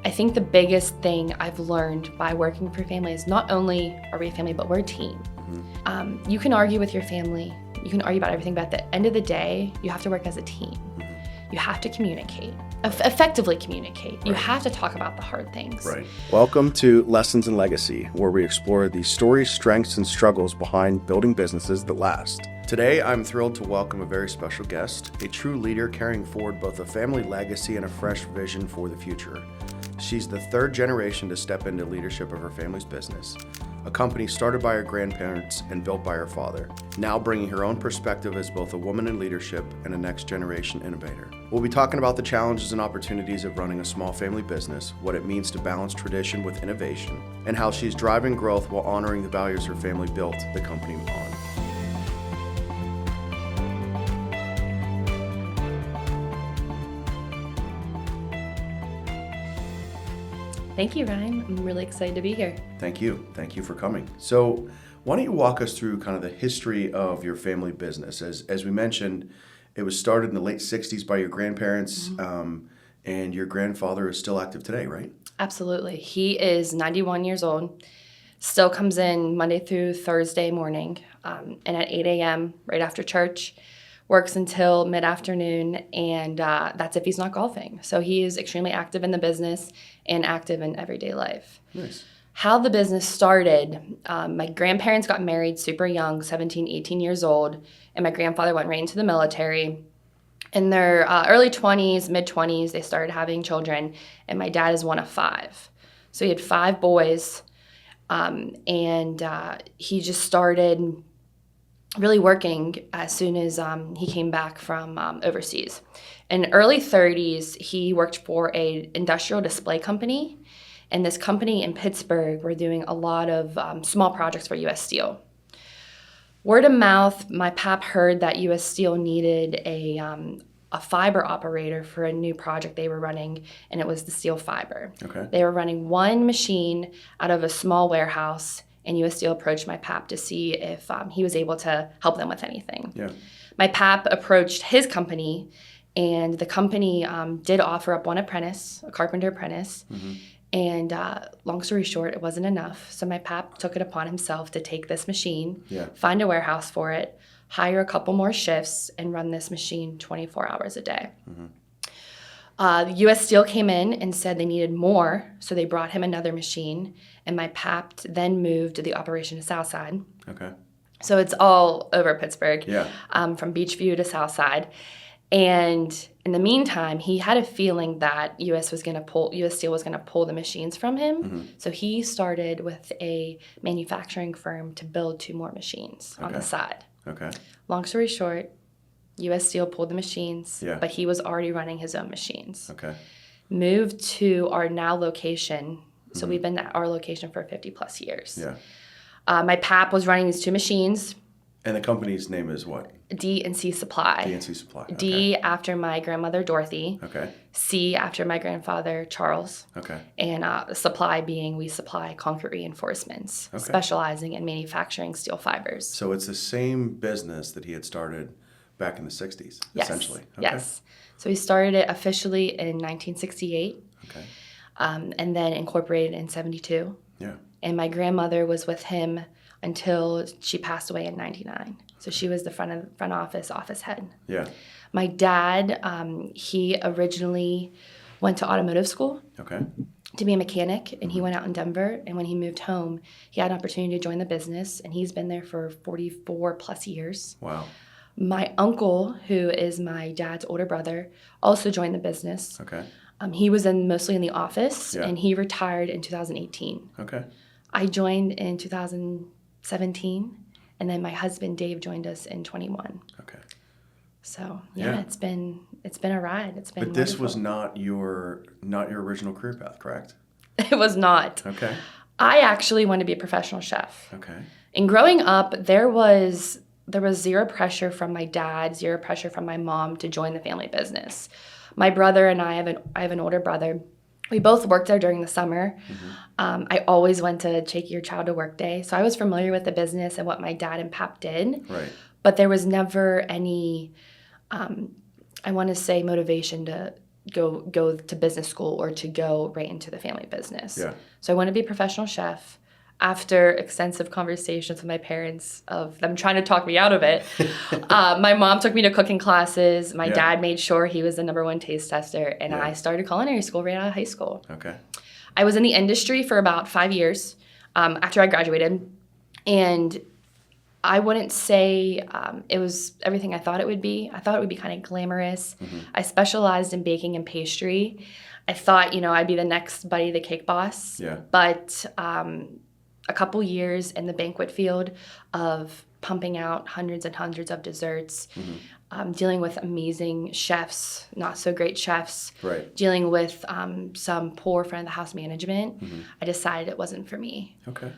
I think the biggest thing I've learned by working for family is not only are we a family, but we're a team. Mm-hmm. You can argue with your family, you can argue about everything, but at the end of the day, you have to work as a team. Mm-hmm. You have to communicate, effectively communicate. Right. You have to talk about the hard things. Right. Welcome to Lessons in Legacy, where we explore the stories, strengths, and struggles behind building businesses that last. Today, I'm thrilled to welcome a very special guest, a true leader carrying forward both a family legacy and a fresh vision for the future. She's the third generation to step into leadership of her family's business, a company started by her grandparents and built by her father, now bringing her own perspective as both a woman in leadership and a next-generation innovator. We'll be talking about the challenges and opportunities of running a small family business, what it means to balance tradition with innovation, and how she's driving growth while honoring the values her family built the company on. Thank you, Ryan. I'm really excited to be here. Thank you. Thank you for coming. So why don't you walk us through kind of the history of your family business? As we mentioned, it was started in the late 60s by your grandparents, and your grandfather is still active today, right? Absolutely. He is 91 years old, still comes in Monday through Thursday morning, and at 8 a.m. right after church, works until mid-afternoon, and that's if he's not golfing. So he is extremely active in the business and active in everyday life. Nice. How the business started, my grandparents got married super young, 17, 18 years old, and my grandfather went right into the military. In their early 20s, mid-20s, they started having children, and my dad is one of 5. So he had 5 boys, and he just started really working as soon as he came back from overseas. In early 30s, he worked for a industrial display company, and this company in Pittsburgh were doing a lot of small projects for U.S. Steel. Word of mouth, my pap heard that U.S. Steel needed a fiber operator for a new project they were running, and it was the steel fiber. Okay. They were running one machine out of a small warehouse, and U.S. Steel approached my pap to see if he was able to help them with anything. Yeah. My pap approached his company, and the company did offer up one apprentice, a carpenter apprentice, and long story short, it wasn't enough. So my pap took it upon himself to take this machine, find a warehouse for it, hire a couple more shifts, and run this machine 24 hours a day. U.S. Steel came in and said they needed more, so they brought him another machine, and my pap then moved the operation to Southside. Okay. So it's all over Pittsburgh, Yeah. From Beachview to Southside. And in the meantime, he had a feeling that U.S. Steel was going to pull the machines from him. So he started with a manufacturing firm to build 2 more machines on the side. Okay. Long story short, U.S. Steel pulled the machines, but he was already running his own machines. Okay. Moved to our now location. So we've been at our location for 50 plus years. Yeah. My pap was running these 2 machines. And the company's name is what? D&C Supply. D&C Supply. Okay. D after my grandmother, Dorothy. Okay. C after my grandfather, Charles. Okay. And Supply being we supply concrete reinforcements, specializing in manufacturing steel fibers. So it's the same business that he had started back in the 60s, essentially. Okay. Yes. So he started it officially in 1968. Okay. And then incorporated in 72. Yeah. And my grandmother was with him until she passed away in 99. So she was the front office head. Yeah. My dad, he originally went to automotive school to be a mechanic, and he went out in Denver. And when he moved home, he had an opportunity to join the business, and he's been there for 44 plus years. Wow. My uncle, who is my dad's older brother, also joined the business. Okay. He was mostly in the office, and he retired in 2018. Okay. I joined in 2017, and then my husband Dave joined us in 21. Okay. So it's been a ride. It's been. But this wonderful. was not your original career path, correct? It was not. Okay. I actually wanted to be a professional chef. Okay. And growing up, there was zero pressure from my dad, zero pressure from my mom to join the family business. My brother and I have an older brother. We both worked there during the summer. I always went to Take Your Child to Work Day, so I was familiar with the business and what my dad and pap did. Right. But there was never any, I want to say, motivation to go to business school or to go right into the family business. Yeah. So I wanted to be a professional chef. After extensive conversations with my parents of them trying to talk me out of it, my mom took me to cooking classes. My dad made sure he was the #1 taste tester, and I started culinary school right out of high school. Okay. I was in the industry for about 5 years after I graduated, and I wouldn't say it was everything I thought it would be. I thought it would be kind of glamorous. I specialized in baking and pastry. I thought, I'd be the next Buddy the Cake Boss. Yeah. But a couple years in the banquet field of pumping out hundreds and hundreds of desserts, dealing with amazing chefs, not so great chefs, Right. dealing with some poor front of the house management, I decided it wasn't for me. Okay.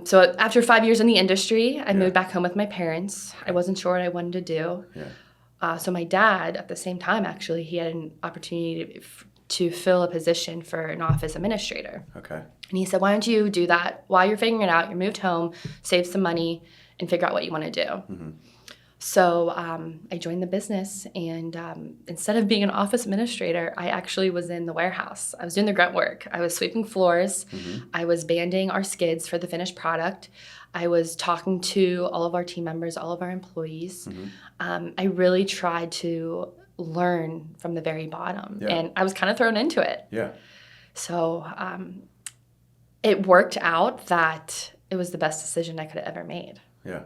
So after 5 years in the industry, I moved back home with my parents. I wasn't sure what I wanted to do. Yeah. So my dad, at the same time, actually, he had an opportunity to fill a position for an office administrator. Okay. And he said, why don't you do that while you're figuring it out? You moved home, save some money, and figure out what you want to do. So I joined the business, and instead of being an office administrator, I actually was in the warehouse. I was doing the grunt work. I was sweeping floors. I was banding our skids for the finished product. I was talking to all of our team members, all of our employees. I really tried to learn from the very bottom, and I was kind of thrown into it. Yeah. So it worked out that it was the best decision I could have ever made. Yeah.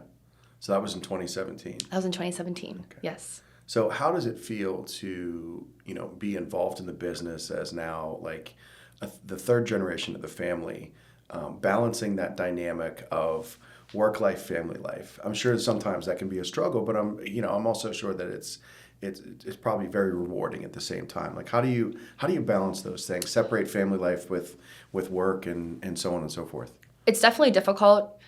So that was in 2017. That was in 2017. Okay. Yes. So how does it feel to, be involved in the business as now like the third generation of the family, balancing that dynamic of work life, family life? I'm sure sometimes that can be a struggle, but I'm also sure that it's probably very rewarding at the same time. Like how do you balance those things, separate family life with work and so on and so forth? It's definitely difficult.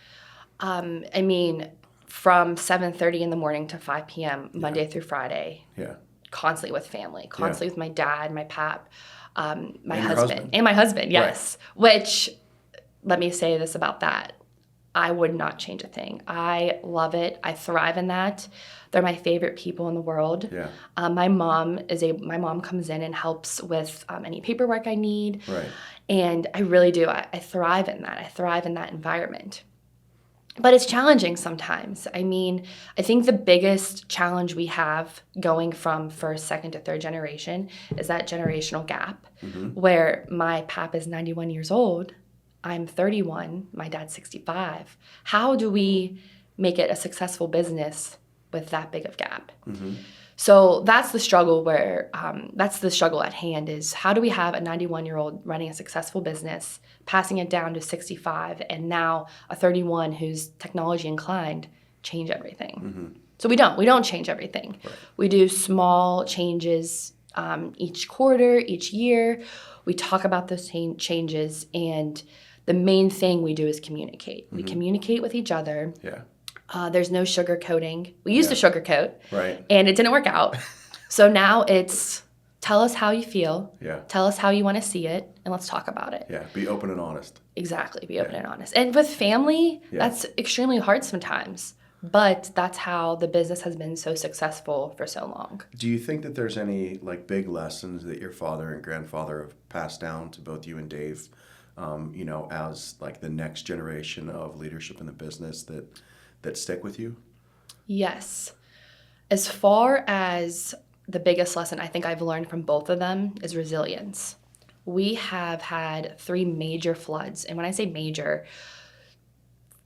From 7:30 in the morning to 5 p.m. Monday through Friday. Yeah. Constantly with family, constantly with my dad, my pap, my And your husband. And my husband, yes. Right. Which, let me say this about that. I would not change a thing. I love it. I thrive in that. They're my favorite people in the world. Yeah. My mom comes in and helps with any paperwork I need. Right. And I really do. I thrive in that. I thrive in that environment. But it's challenging sometimes. I think the biggest challenge we have going from first, second to third generation is that generational gap where my pap is 91 years old, I'm 31, my dad's 65. How do we make it a successful business with that big of gap? So that's the struggle that's the struggle at hand is how do we have a 91-year-old running a successful business, passing it down to 65, and now a 31 who's technology inclined change everything. So we don't change everything. Right. We do small changes each quarter, each year. We talk about those changes, and the main thing we do is communicate. We communicate with each other. Yeah. There's no sugarcoating. We used to sugarcoat, Right. and it didn't work out. So now it's tell us how you feel, tell us how you want to see it, and let's talk about it. Yeah. Be open and honest. Exactly, be open and honest. And with family, that's extremely hard sometimes, but that's how the business has been so successful for so long. Do you think that there's any like big lessons that your father and grandfather have passed down to both you and Dave, as like the next generation of leadership in the business that stick with you? Yes. As far as the biggest lesson I think I've learned from both of them is resilience. We have had 3 major floods. And when I say major,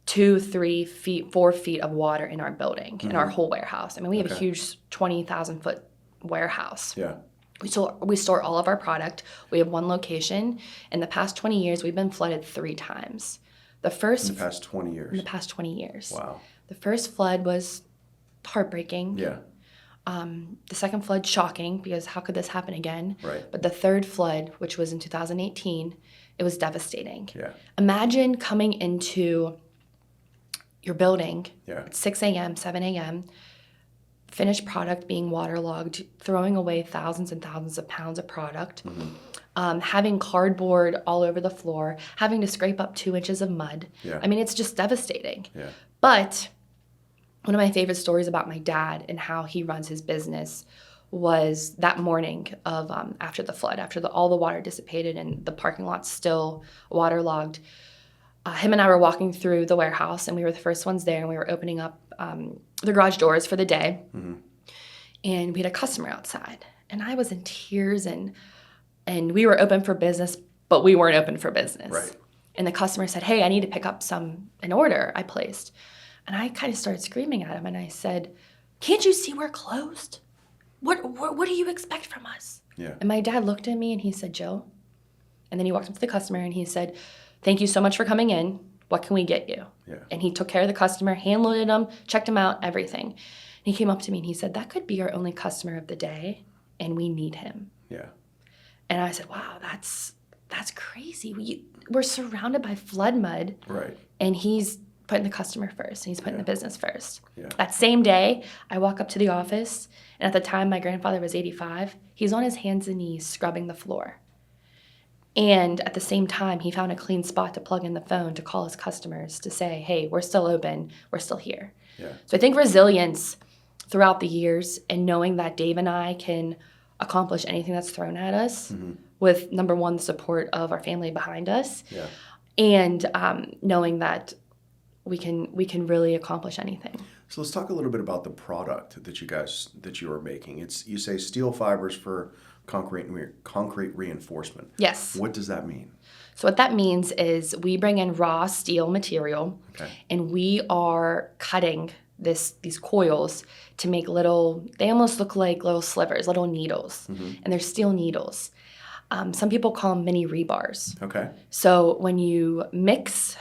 2, 3 feet, 4 feet of water in our building, in our whole warehouse. We have a huge 20,000 foot warehouse. Yeah. We store all of our product. We have one location. In the past 20 years, we've been flooded 3 times. In the past 20 years? In the past 20 years. Wow. The first flood was heartbreaking. Yeah. The second flood, shocking, because how could this happen again? Right. But the third flood, which was in 2018, it was devastating. Yeah. Imagine coming into your building at 6 a.m., 7 a.m., finished product being waterlogged, throwing away thousands and thousands of pounds of product, having cardboard all over the floor, having to scrape up 2 inches of mud. Yeah. It's just devastating. Yeah. But one of my favorite stories about my dad and how he runs his business was that morning of after the flood, after all the water dissipated and the parking lot's still waterlogged. Him and I were walking through the warehouse, and we were the first ones there, and we were opening up the garage doors for the day. Mm-hmm. And we had a customer outside, and I was in tears, and we were open for business, but we weren't open for business. Right. And the customer said, "Hey, I need to pick up an order I placed." And I kind of started screaming at him, and I said, "Can't you see we're closed? What do you expect from us?" Yeah. And my dad looked at me, and he said, "Jill." And then he walked up to the customer, and he said, "Thank you so much for coming in. What can we get you?" Yeah. And he took care of the customer, hand-loaded him, checked him out, everything. And he came up to me, and he said, "That could be our only customer of the day, and we need him." Yeah. And I said, "Wow, that's crazy. We're surrounded by flood mud." Right. And he's putting the customer first, and he's putting the business first. Yeah. That same day, I walk up to the office, and at the time my grandfather was 85. He's on his hands and knees scrubbing the floor. And at the same time, he found a clean spot to plug in the phone to call his customers to say, "Hey, we're still open. We're still here." Yeah. So I think resilience throughout the years, and knowing that Dave and I can accomplish anything that's thrown at us with, number one, the support of our family behind us, and knowing that we can really accomplish anything. So let's talk a little bit about the product that you are making. You say steel fibers for concrete reinforcement. Yes. What does that mean? So what that means is we bring in raw steel material, and we are cutting these coils to make they almost look like little slivers, little needles, and they're steel needles. Some people call them mini rebars. Okay. So when you mix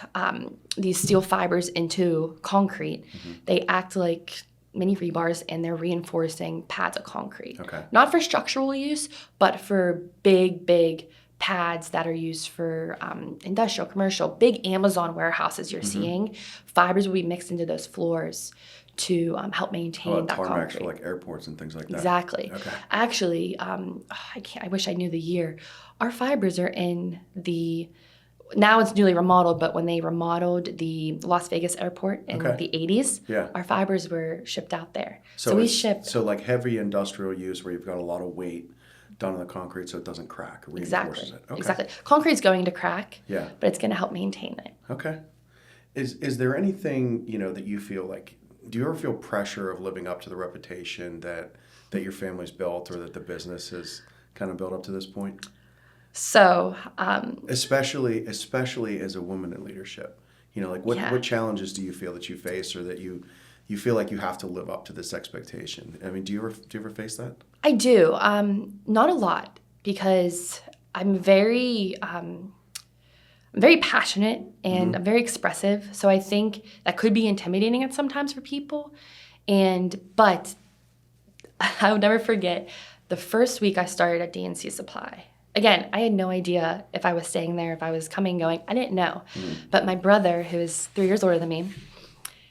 these steel fibers into concrete, they act like mini rebars, and they're reinforcing pads of concrete. Okay. Not for structural use, but for big pads that are used for industrial, commercial, big Amazon warehouses you're seeing. Fibers will be mixed into those floors to help maintain that tarmacs concrete. for like airports and things like that. Exactly. Okay. Actually, I wish I knew the year. Our fibers are in now it's newly remodeled, but when they remodeled the Las Vegas airport in the 80s, our fibers were shipped out there. So we shipped. So like heavy industrial use where you've got a lot of weight done on the concrete so it doesn't crack. It reinforces it. Okay. Exactly. Concrete's going to crack, but it's going to help maintain it. Okay. Is there anything, that you feel like, do you ever feel pressure of living up to the reputation that your family's built or that the business has kind of built up to this point? So, especially as a woman in leadership, what challenges do you feel that you face, or that you feel like you have to live up to this expectation? I mean, do you ever face that? I do. Not a lot, because I'm very passionate, and I'm very expressive. So I think that could be intimidating at sometimes for people. But I will never forget the first week I started at D&C Supply. Again, I had no idea if I was staying there, if I was coming and going. I didn't know. But my brother, who is 3 years older than me,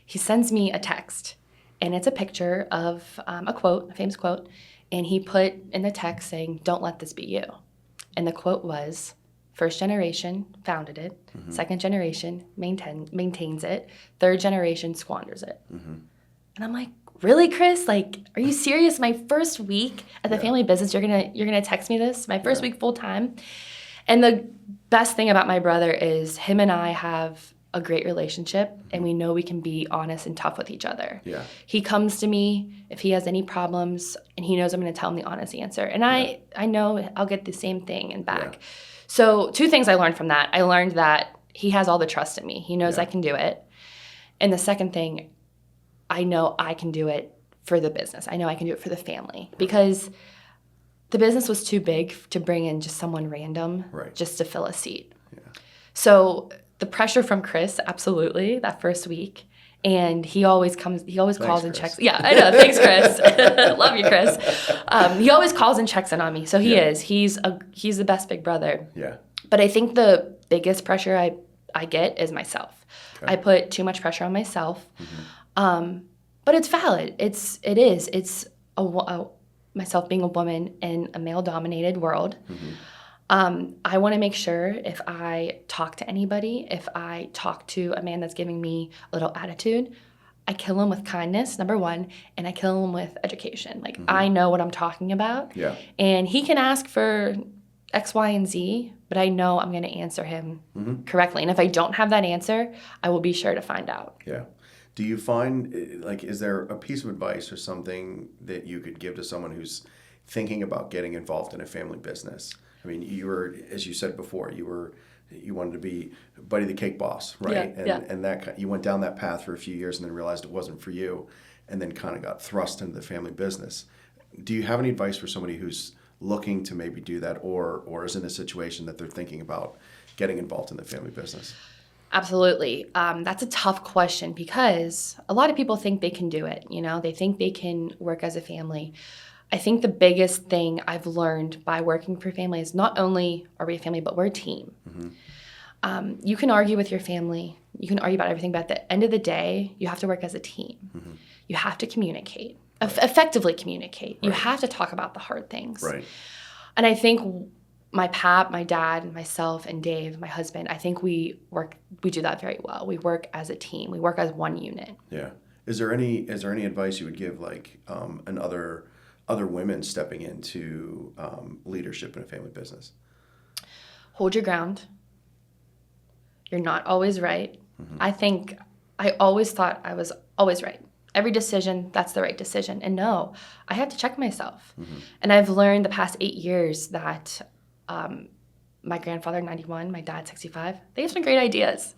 he sends me a text, and it's a picture of a famous quote, and he put in the text saying, "Don't let this be you." And the quote was, "First generation founded it, second generation maintains it, third generation squanders it." And I'm like, "Really, Chris? Like, are you serious? My first week at the family business, you're gonna text me this? My first week full time?" And the best thing about my brother is him and I have a great relationship, and we know we can be honest and tough with each other. Yeah. He comes to me if he has any problems, and he knows I'm going to tell him the honest answer. And I know I'll get the same thing and back. Yeah. So 2 things I learned from that. I learned that he has all the trust in me. He knows I can do it. And the second thing, I know I can do it for the business. I know I can do it for the family, because the business was too big to bring in just someone random just to fill a seat. Yeah. So the pressure from Chris, absolutely, that first week. And he always calls and checks. Yeah, I know. Thanks, Chris. Love you, Chris. He always calls and checks in on me. So he's the best big brother. Yeah. But I think the biggest pressure I get is myself. Okay. I put too much pressure on myself. But it's valid. It's myself being a woman in a male-dominated world. I want to make sure if I talk to anybody, if I talk to a man that's giving me a little attitude, I kill him with kindness, number one, and I kill him with education. Like, I know what I'm talking about. Yeah. And he can ask for X, Y, and Z, but I know I'm going to answer him correctly. And if I don't have that answer, I will be sure to find out. Yeah. Do you find, like, is there a piece of advice or something that you could give to someone who's thinking about getting involved in a family business? I mean, you were, as you said before, you wanted to be Buddy the Cake Boss, right? And that you went down that path for a few years and then realized it wasn't for you, and then kind of got thrust into the family business. Do you have any advice for somebody who's looking to maybe do that, or is in a situation that they're thinking about getting involved in the family business? Absolutely. That's a tough question because a lot of people think they can do it. They think they can work as a family. I think the biggest thing I've learned by working for family is not only are we a family, but we're a team. You can argue with your family. You can argue about everything, but at the end of the day, you have to work as a team. You have to communicate, effectively communicate. You have to talk about the hard things. Right. And I think my dad, myself, and Dave, my husband, I think we do that very well. We work as a team. We work as one unit. Yeah. Is there any advice you would give, like, other women stepping into leadership in a family business? Hold your ground. You're not always right. I always thought I was always right. Every decision, that's the right decision. And no, I have to check myself. And I've learned the past 8 years that my grandfather, 91, my dad, 65, they have some great ideas.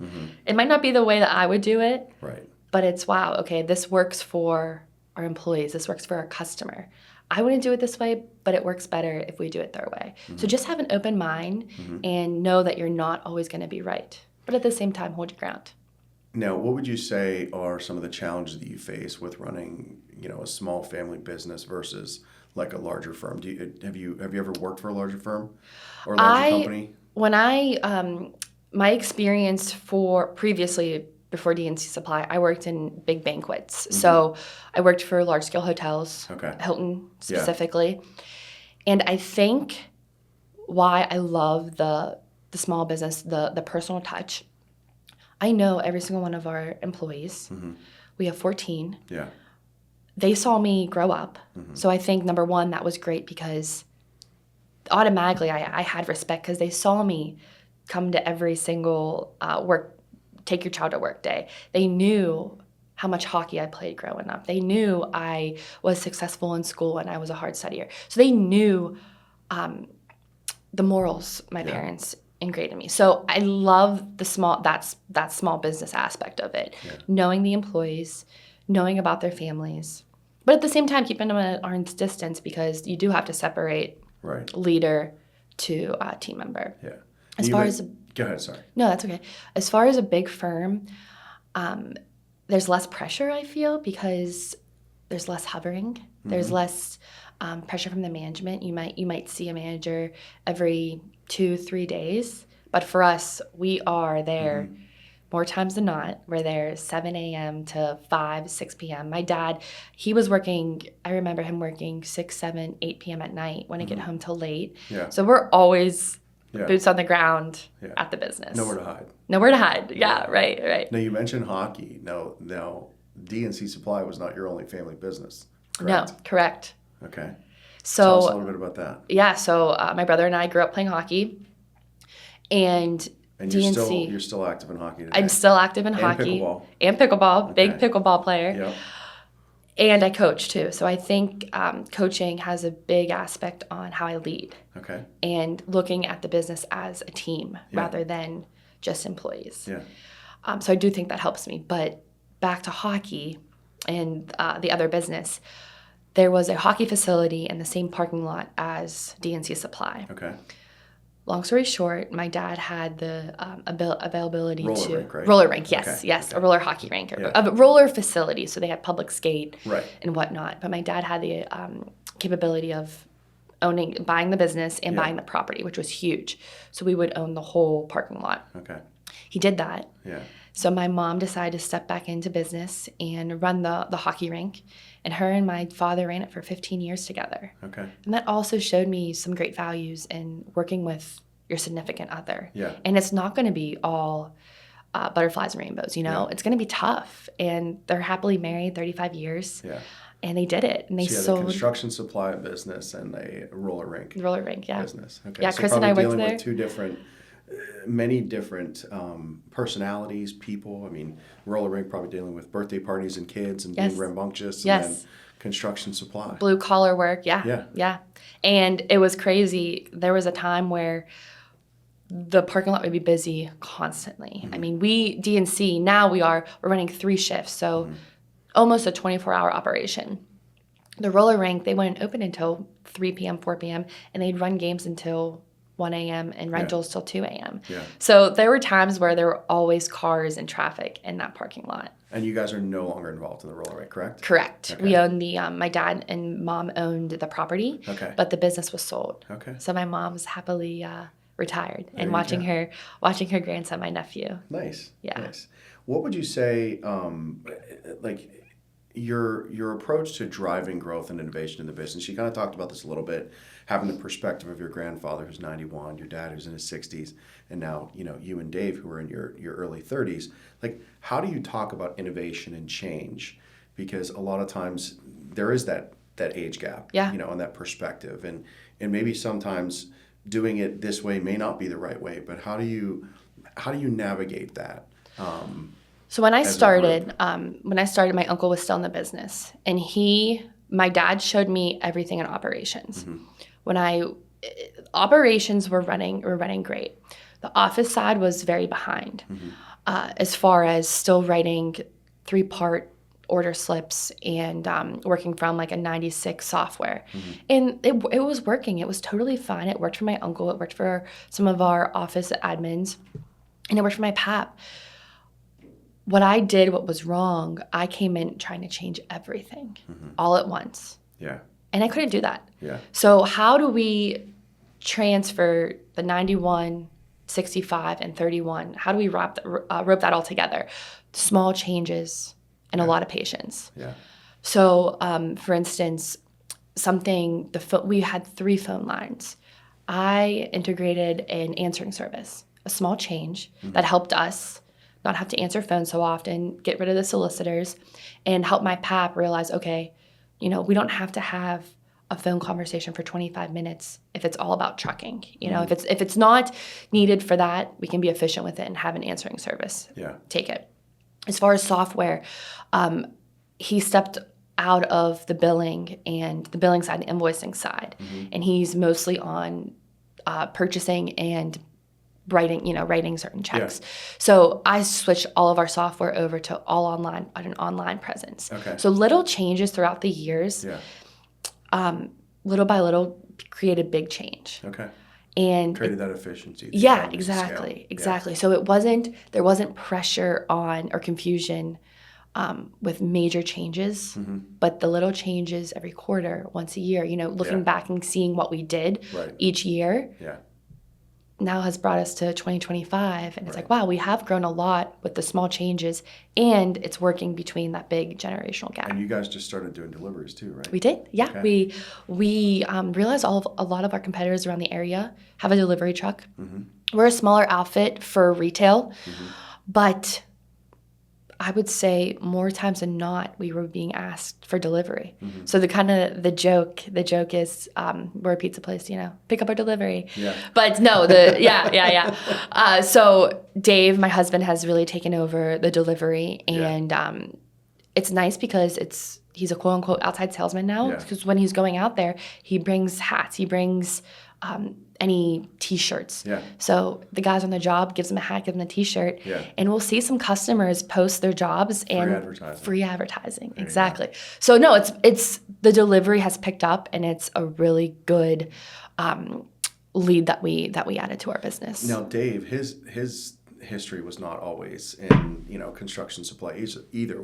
It might not be the way that I would do it, right? But it's, wow, okay, this works for our employees. This works for our customer. I wouldn't do it this way, but it works better if we do it their way. So just have an open mind and know that you're not always going to be right. But at the same time, hold your ground. Now, what would you say are some of the challenges that you face with running, a small family business versus like a larger firm? Have you ever worked for a larger firm or a larger company? My experience previously before D&C Supply, I worked in big banquets. So I worked for large scale hotels, Hilton specifically. And I think why I love the small business, the personal touch. I know every single one of our employees. We have 14. Yeah. They saw me grow up. So I think, number one, that was great because automatically I had respect because they saw me come to every single take your child to work day. They knew how much hockey I played growing up. They knew I was successful in school and I was a hard studier. So they knew the morals my parents ingrained in me. So I love that small business aspect of it. Knowing the employees, knowing about their families, but at the same time keeping them at arm's distance because you do have to separate leader to team member. Yeah. Go ahead, sorry. No, that's okay. As far as a big firm, there's less pressure, I feel, because there's less hovering. There's less pressure from the management. You might see a manager every 2-3 days, but for us, we are there more times than not. We're there 7 a.m. to 6 p.m. My dad, he was working, I remember him working 6, 7, 8 p.m. at night when I get home till late. So we're always boots on the ground at the business. Nowhere to hide. Yeah, right. Now, you mentioned hockey. Now, D&C Supply was not your only family business, correct? No, correct. Okay. So, tell us a little bit about that. Yeah, so my brother and I grew up playing hockey, and D&C. You're still active in hockey today. I'm still active in hockey. And pickleball. Big pickleball player. Yep. And I coach too. So I think coaching has a big aspect on how I lead. Okay. And looking at the business as a team rather than just employees. Yeah. So I do think that helps me. But back to hockey and the other business, there was a hockey facility in the same parking lot as D&C Supply. Okay. Long story short, my dad had the availability roller rink, right? Roller rink, yes, Okay. a roller hockey rink, a roller facility, so they had public skate and whatnot. But my dad had the capability of buying the business and buying the property, which was huge. So we would own the whole parking lot. Okay. He did that. Yeah. So my mom decided to step back into business and run the hockey rink. And her and my father ran it for 15 years together. Okay. And that also showed me some great values in working with your significant other. Yeah. And it's not going to be all butterflies and rainbows, it's going to be tough. And they're happily married 35 years. Yeah. And they did it. And they So you had sold a construction supply business and a roller rink yeah. business. Okay. Yeah, so Chris and I worked dealing there. with many different personalities, people. I mean, roller rink probably dealing with birthday parties and kids and being rambunctious. And then construction supply. Blue collar work. Yeah. And it was crazy. There was a time where the parking lot would be busy constantly. Mm-hmm. I mean, D&C, now we're running 3 shifts. So almost a 24-hour operation. The roller rink, they wouldn't open until 3 p.m., 4 p.m., and they'd run games until 1 a.m. and rentals till 2 a.m. Yeah. So there were times where there were always cars and traffic in that parking lot. And you guys are no longer involved in the roller rink, correct? Correct. Okay. We owned my dad and mom owned the property, but the business was sold. Okay. So my mom was happily retired and watching her grandson, my nephew. Nice. Yeah. Nice. What would you say, your approach to driving growth and innovation in the business? You kind of talked about this a little bit, having the perspective of your grandfather who's 91, your dad who's in his 60s, and now, you and Dave who are in your early 30s. Like, how do you talk about innovation and change? Because a lot of times there is that age gap, and that perspective. And maybe sometimes doing it this way may not be the right way, but how do you navigate that? So when I started, my uncle was still in the business, and my dad showed me everything in operations. Mm-hmm. Operations were running great. The office side was very behind, as far as still writing 3-part order slips and working from like a 96 software. Mm-hmm. And it was working. It was totally fine. It worked for my uncle. It worked for some of our office admins, and it worked for my pap. What I did, what was wrong, I came in trying to change everything all at once. Yeah. And I couldn't do that. Yeah. So how do we transfer the 91, 65, and 31? How do we rope that all together? Small changes and a lot of patience. Yeah. So, for instance, we had 3 phone lines. I integrated an answering service, a small change that helped us not have to answer phones so often, get rid of the solicitors, and help my pap realize, okay, we don't have to have a phone conversation for 25 minutes if it's all about trucking. If it's not needed for that, we can be efficient with it and have an answering service. Yeah. Take it. As far as software, he stepped out of the billing side, the invoicing side, and he's mostly on purchasing and writing certain checks. Yeah. So I switched all of our software over to all online, an online presence. Okay. So little changes throughout the years, little by little, created big change. Okay. And created that efficiency. Yeah, exactly. Yeah. So there wasn't pressure on or confusion with major changes, but the little changes every quarter, once a year, looking back and seeing what we did each year. Yeah. Now has brought us to 2025, and it's like, wow, we have grown a lot with the small changes, and it's working between that big generational gap. And you guys just started doing deliveries too, right? We did, yeah. Okay. We realized a lot of our competitors around the area have a delivery truck. Mm-hmm. We're a smaller outfit for retail, but I would say more times than not, we were being asked for delivery. Mm-hmm. So the joke is, we're a pizza place, pick up our delivery. Yeah. But no, yeah. So Dave, my husband, has really taken over the delivery, and it's nice because he's a quote unquote outside salesman now, because when he's going out there, he brings hats, he brings any t-shirts. Yeah. So the guys on the job gives them a hat, give them a t-shirt, and we'll see some customers post their jobs and free advertising. Exactly. So no, it's the delivery has picked up, and it's a really good lead that we added to our business. Now, Dave, his history was not always in construction supply either.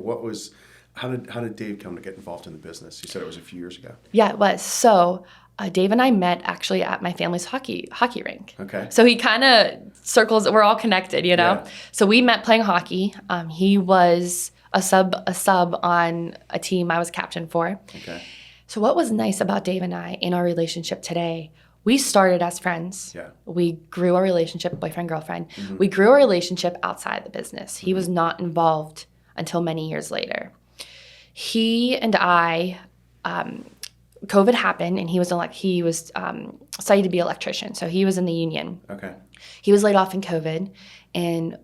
How did Dave come to get involved in the business? You said it was a few years ago. Yeah, it was. So Dave and I met actually at my family's hockey rink. Okay. So he kind of circles. We're all connected, Yeah. So we met playing hockey. He was a sub on a team I was captain for. Okay. So what was nice about Dave and I in our relationship today We started as friends. Yeah. We grew our relationship, boyfriend, girlfriend. Mm-hmm. We grew our relationship outside the business. He was not involved until many years later. He and I, COVID happened, and he was studied to be an electrician, so he was in the union. Okay. He was laid off in COVID, and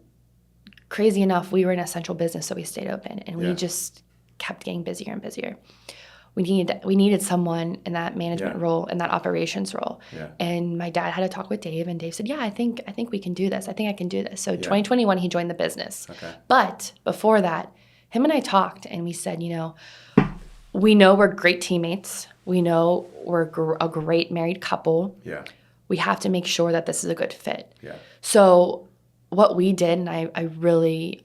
crazy enough, we were an essential business, so we stayed open, and we just kept getting busier and busier. We needed someone in that management role, in that operations role. Yeah. And my dad had a talk with Dave, and Dave said, "Yeah, I think we can do this. I think I can do this." So 2021, he joined the business. Okay. But before that, him and I talked, and we said, we know we're great teammates. We know we're a great married couple. Yeah. We have to make sure that this is a good fit. Yeah. So what we did, and I'm really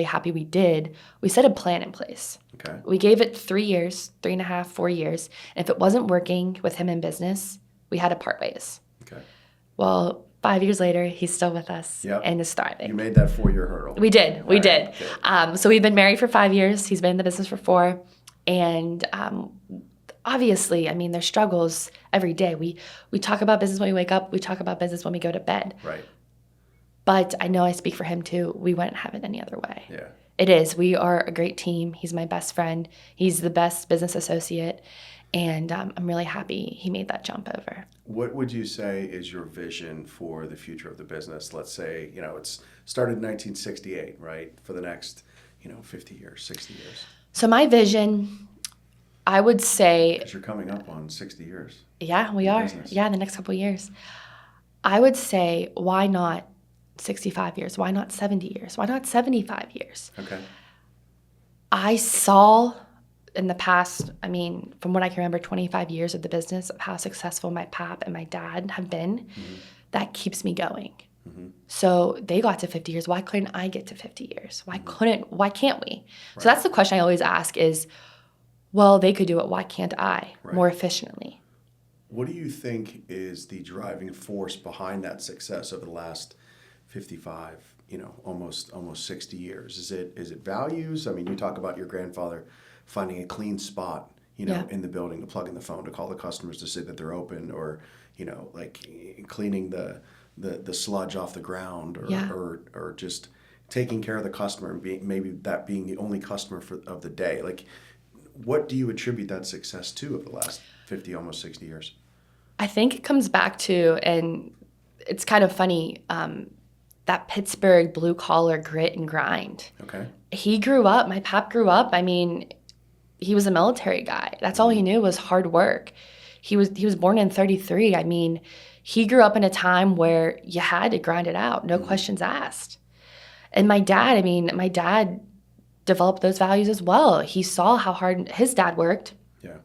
happy we did, we set a plan in place. Okay. We gave it 3 years, 3.5, 4 years. And if it wasn't working with him in business, we had to part ways. Okay. Well, 5 years later, he's still with us and is thriving. You made that 4-year hurdle. We did. We did. Okay. So we've been married for 5 years. He's been in the business for 4. And obviously, I mean, there's struggles every day. We talk about business when we wake up. We talk about business when we go to bed. Right. But I know I speak for him too. We wouldn't have it any other way. Yeah. It is. We are a great team. He's my best friend. He's the best business associate. And I'm really happy he made that jump over. What would you say is your vision for the future of the business? Let's say, it's started in 1968, right? For the next, 50 years, 60 years. So my vision, I would say... Because you're coming up on 60 years. Yeah, we are. Business. Yeah, the next couple of years. I would say, why not 65 years? Why not 70 years? Why not 75 years? Okay. I saw in the past, from what I can remember, 25 years of the business, of how successful my pap and my dad have been. Mm-hmm. That keeps me going. Mm-hmm. So they got to 50 years. Why couldn't I get to 50 years? Why can't we? Right. So that's the question I always ask is, well, they could do it. Why can't I more efficiently? What do you think is the driving force behind that success over the last 55, almost 60 years? Is it values? You talk about your grandfather finding a clean spot, in the building to plug in the phone, to call the customers to say that they're open, or, like cleaning the sludge off the ground, or just taking care of the customer and maybe that being the only customer of the day. Like, what do you attribute that success to over the last 50, almost 60 years? I think it comes back to, and it's kind of funny, that Pittsburgh blue collar grit and grind. Okay. He grew up, my pap grew up, he was a military guy. That's all he knew was hard work. He was born in 1933. He grew up in a time where you had to grind it out, no questions asked. And my dad developed those values as well. He saw how hard his dad worked. Yeah.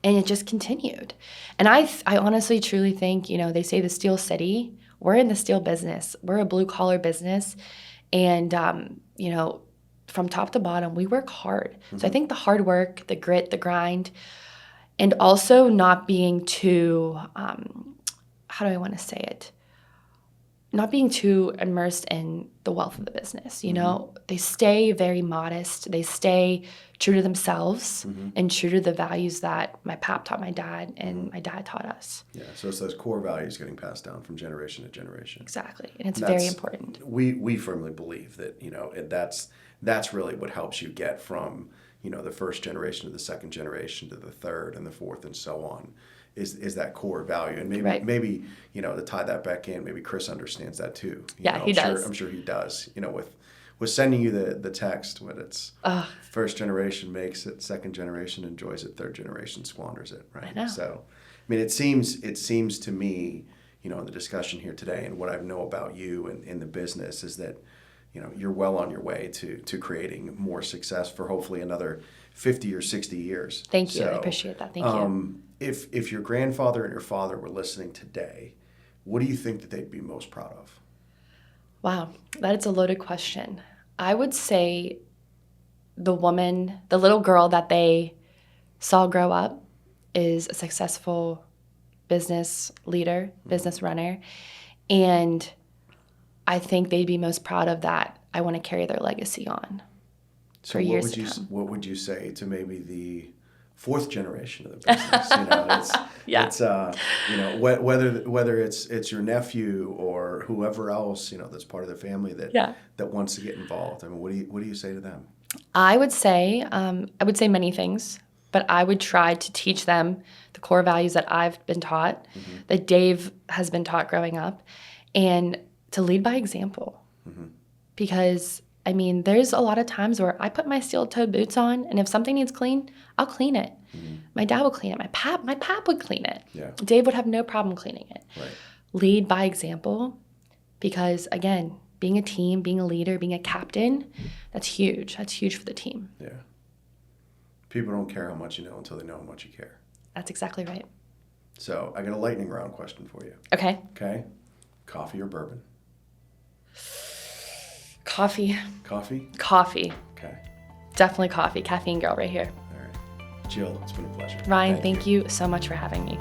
And it just continued. And I honestly, truly think, they say the Steel City, we're in the steel business. We're a blue collar business. And, from top to bottom, we work hard. Mm-hmm. So I think the hard work, the grit, the grind, and also not being too, how do I want to say it? Not being too immersed in the wealth of the business. They stay very modest. They stay true to themselves and true to the values that my pap taught my dad and my dad taught us. Yeah, so it's those core values getting passed down from generation to generation. Exactly, and it's very important. We firmly believe that, that's really what helps you get from, the first generation to the second generation to the third and the fourth and so on. Is that core value, and maybe to tie that back in, maybe Chris understands that too. He does. I'm sure he does. With sending you the text when it's first generation makes it, second generation enjoys it, third generation squanders it. Right. I know. So, it seems to me, in the discussion here today, and what I know about you and in the business is that, you're well on your way to creating more success for hopefully another 50 or 60 years. Thank you. I appreciate that. Thank you. If your grandfather and your father were listening today, what do you think that they'd be most proud of? Wow, that is a loaded question. I would say the little girl that they saw grow up is a successful business leader, business runner, and I think they'd be most proud of that. I want to carry their legacy on for years to come. What would you say to maybe the fourth generation of the business. Yeah. It's whether it's your nephew or whoever else that's part of the family that wants to get involved. I mean, what do you say to them? I would say many things, but I would try to teach them the core values that I've been taught, that Dave has been taught growing up, and to lead by example. Because I mean, there's a lot of times where I put my steel-toed boots on, and if something needs clean, I'll clean it. My dad will clean it. My pap would clean it. Yeah. Dave would have no problem cleaning it. Right. Lead by example, because again, being a team, being a leader, being a captain, that's huge. That's huge for the team. Yeah. People don't care how much you know until they know how much you care. That's exactly right. So I got a lightning round question for you. Okay. Okay. Coffee or bourbon? Coffee. Coffee? Coffee. Okay. Definitely coffee. Caffeine girl right here. All right. Jill, it's been a pleasure. Ryan, thank you so much for having me.